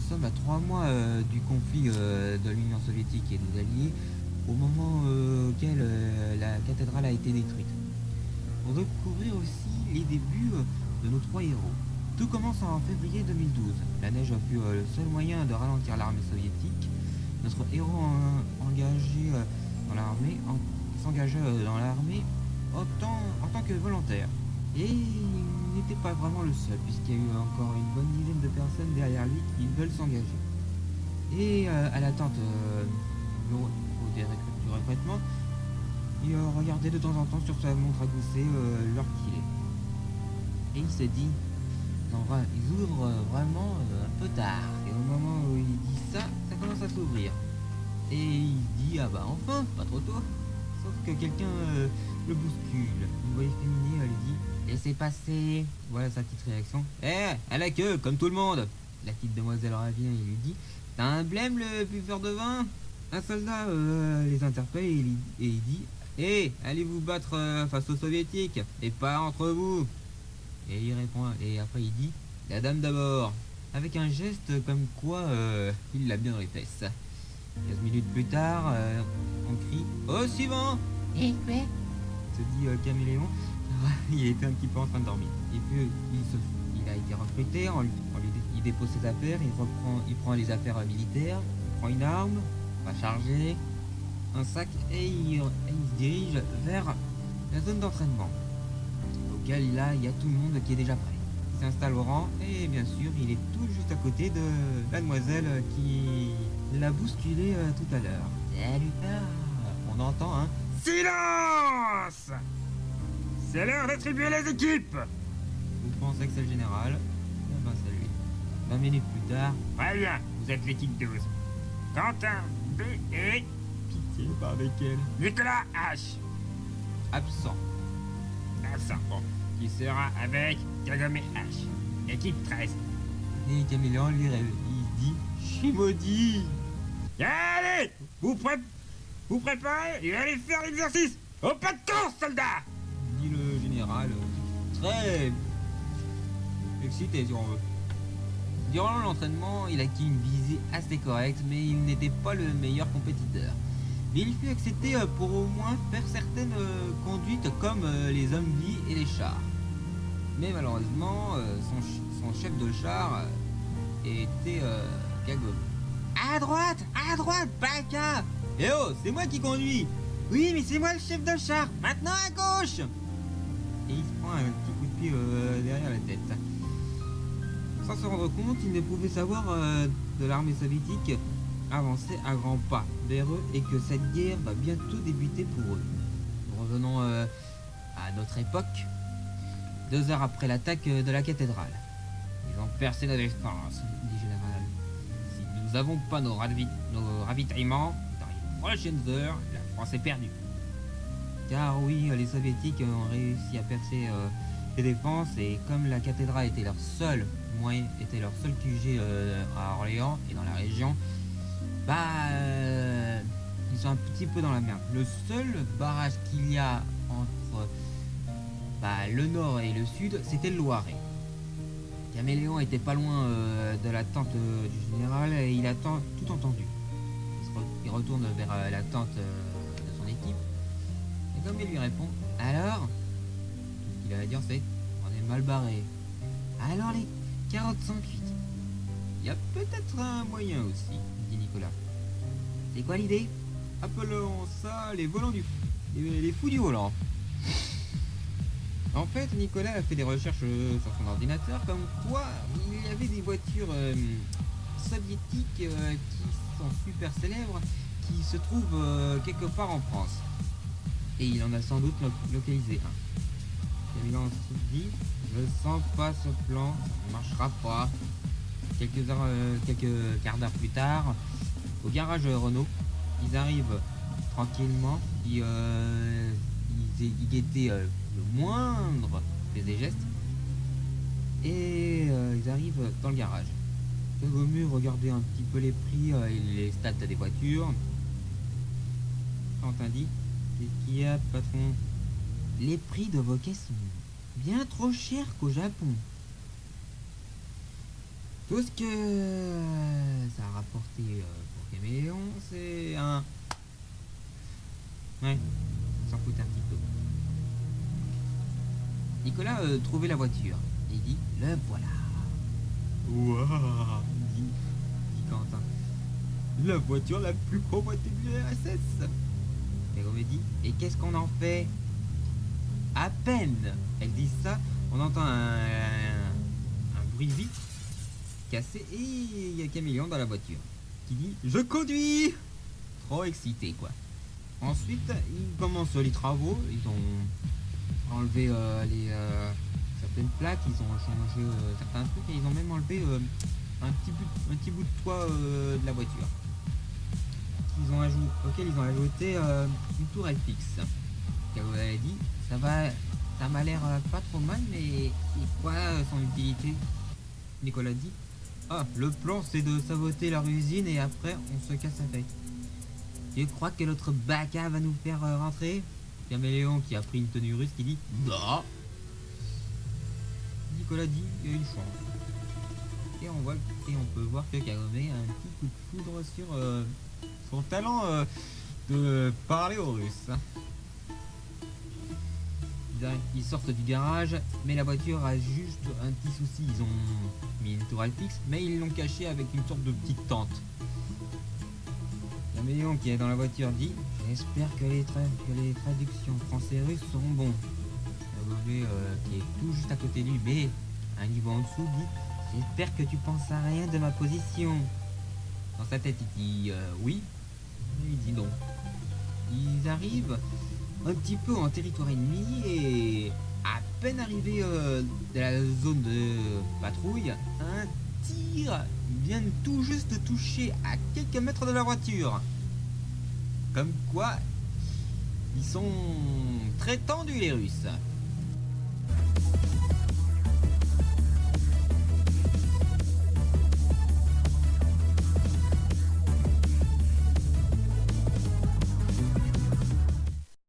sommes à 3 mois du conflit de l'Union soviétique et des Alliés, au moment auquel la cathédrale a été détruite. Pour découvrir aussi les débuts de nos trois héros. Tout commence en février 2012. La neige fut le seul moyen de ralentir l'armée soviétique. Notre héros s'engagea dans l'armée en tant que volontaire. Et il n'était pas vraiment le seul, puisqu'il y a eu encore une bonne dizaine de personnes derrière lui qui veulent s'engager. Et à l'attente du recrutement, il regardait de temps en temps sur sa montre à gousset l'heure qu'il est. Et il se dit, non, ils ouvrent vraiment un peu tard. Et au moment où il dit ça, ça commence à s'ouvrir. Et il dit, ah bah enfin, pas trop tôt. Sauf que quelqu'un le bouscule. Une voix efféminée lui dit, laissez passer. Voilà sa petite réaction. À la queue, comme tout le monde. La petite demoiselle revient et lui dit, t'as un blême le buveur de vin? Un soldat les interpelle et il dit, allez vous battre face aux soviétiques et pas entre vous. Et il répond, et après il dit, la dame d'abord. Avec un geste comme quoi il l'a bien dans les fesses. 15 minutes plus tard, on crie, au suivant. Et quoi? Se dit Caméléon. Il était un petit peu en train de dormir. Et puis il a été recruté, il dépose ses affaires, il prend les affaires militaires, il prend une arme, va charger un sac et il se dirige vers la zone d'entraînement. Auquel il y a tout le monde qui est déjà prêt. Il s'installe au rang et bien sûr il est tout juste à côté de la demoiselle qui l'a bousculé tout à l'heure. Salut pas. On entend un Silence! C'est l'heure d'attribuer les équipes! Vous pensez que c'est le général? Eh ben c'est lui. 20 minutes plus tard. Très bien, vous êtes l'équipe 12. Quentin B et Pitié, par lesquels? Nicolas H. Absent. Bon, qui sera avec Kagome H. Équipe 13. Et Caméléon lui il dit, je suis maudit. Allez, vous préparez et allez faire l'exercice. Au pas de course, soldats! Dit le général, très excité si on veut. Durant l'entraînement, il acquit une visée assez correcte, mais il n'était pas le meilleur compétiteur. Mais il fut accepté pour au moins faire certaines conduites comme les zombies et les chars. Mais malheureusement, son chef de char était Kagome. À droite, Baka! Eh oh, c'est moi qui conduis! Oui, mais c'est moi le chef de char! Maintenant à gauche! Et il se prend un petit coup de pied derrière la tête. Sans se rendre compte, il ne pouvait savoir de l'armée soviétique avancer à grands pas vers eux et que cette guerre va bientôt débuter pour eux. Revenons à notre époque, 2 heures après l'attaque de la cathédrale. Ils ont percé la défense, dit le général. Si nous n'avons pas nos ravitaillements, dans les prochaines heures, la France est perdue. Car oui, les soviétiques ont réussi à percer les défenses et comme la cathédrale était leur seul moyen, était leur seul QG à Orléans et dans la région, ils sont un petit peu dans la merde. Le seul barrage qu'il y a entre le nord et le sud, c'était le Loiret. Caméléon était pas loin de la tente du général et il a tout entendu. Il retourne vers la tente de son équipe et comme il lui répond, alors, tout ce qu'il a à dire c'est, on est mal barré. Alors les 45 fuites. Il y a peut-être un moyen aussi, dit Nicolas. C'est quoi l'idée? Appelons ça les fous du volant. En fait, Nicolas a fait des recherches sur son ordinateur comme quoi il y avait des voitures soviétiques qui sont super célèbres qui se trouvent quelque part en France. Et il en a sans doute localisé un. Caméléon se dit, je sens pas ce plan, ça ne marchera pas. Quelques quarts d'heure plus tard, au garage Renault, ils arrivent tranquillement, ils guettaient le moindre des gestes, et ils arrivent dans le garage. Kagome regardait un petit peu les prix et les stats des voitures. Quentin dit, qu'est-ce qu'il y a, patron? Les prix de vos caisses sont bien trop chers qu'au Japon. Tout ce que ça a rapporté pour Caméléon, c'est un... Ouais, s'en foutait un petit peu. Nicolas trouvait la voiture. Et il dit, le voilà. Waouh, dit Quentin. La voiture la plus convoitée du RSS. Kagome dit, et qu'est-ce qu'on en fait? À peine elle dit ça, on entend un bruit de vitre cassé et il y a Caméléon dans la voiture qui dit, je conduis. Trop excité quoi. Ensuite, ils commencent les travaux, ils ont enlevé certaines plaques, ils ont changé certains trucs et ils ont même enlevé un petit bout de toit de la voiture. Auquel ils ont ajouté une tourelle fixe. Kagome a dit, ça m'a l'air pas trop mal, mais c'est quoi son utilité? Nicolas dit, ah, le plan c'est de saboter leur usine et après on se casse avec. Tu crois que l'autre baka va nous faire rentrer? Caméléon qui a pris une tenue russe qui dit non. Nicolas dit il y a une chance. Et on peut voir que Kagome a un petit coup de foudre sur son talent de parler aux Russes. Ils sortent du garage, mais la voiture a juste un petit souci. Ils ont mis une tourelle fixe, mais ils l'ont cachée avec une sorte de petite tente. Caméléon qui est dans la voiture dit, j'espère que les traductions français-russes sont bons. Kagome qui est tout juste à côté de lui, mais un niveau en dessous, dit, j'espère que tu penses à rien de ma position. Dans sa tête, il dit oui, mais il dit non. Ils arrivent un petit peu en territoire ennemi et à peine arrivés de la zone de patrouille, un tir vient tout juste toucher à quelques mètres de la voiture. Comme quoi, ils sont très tendus les Russes.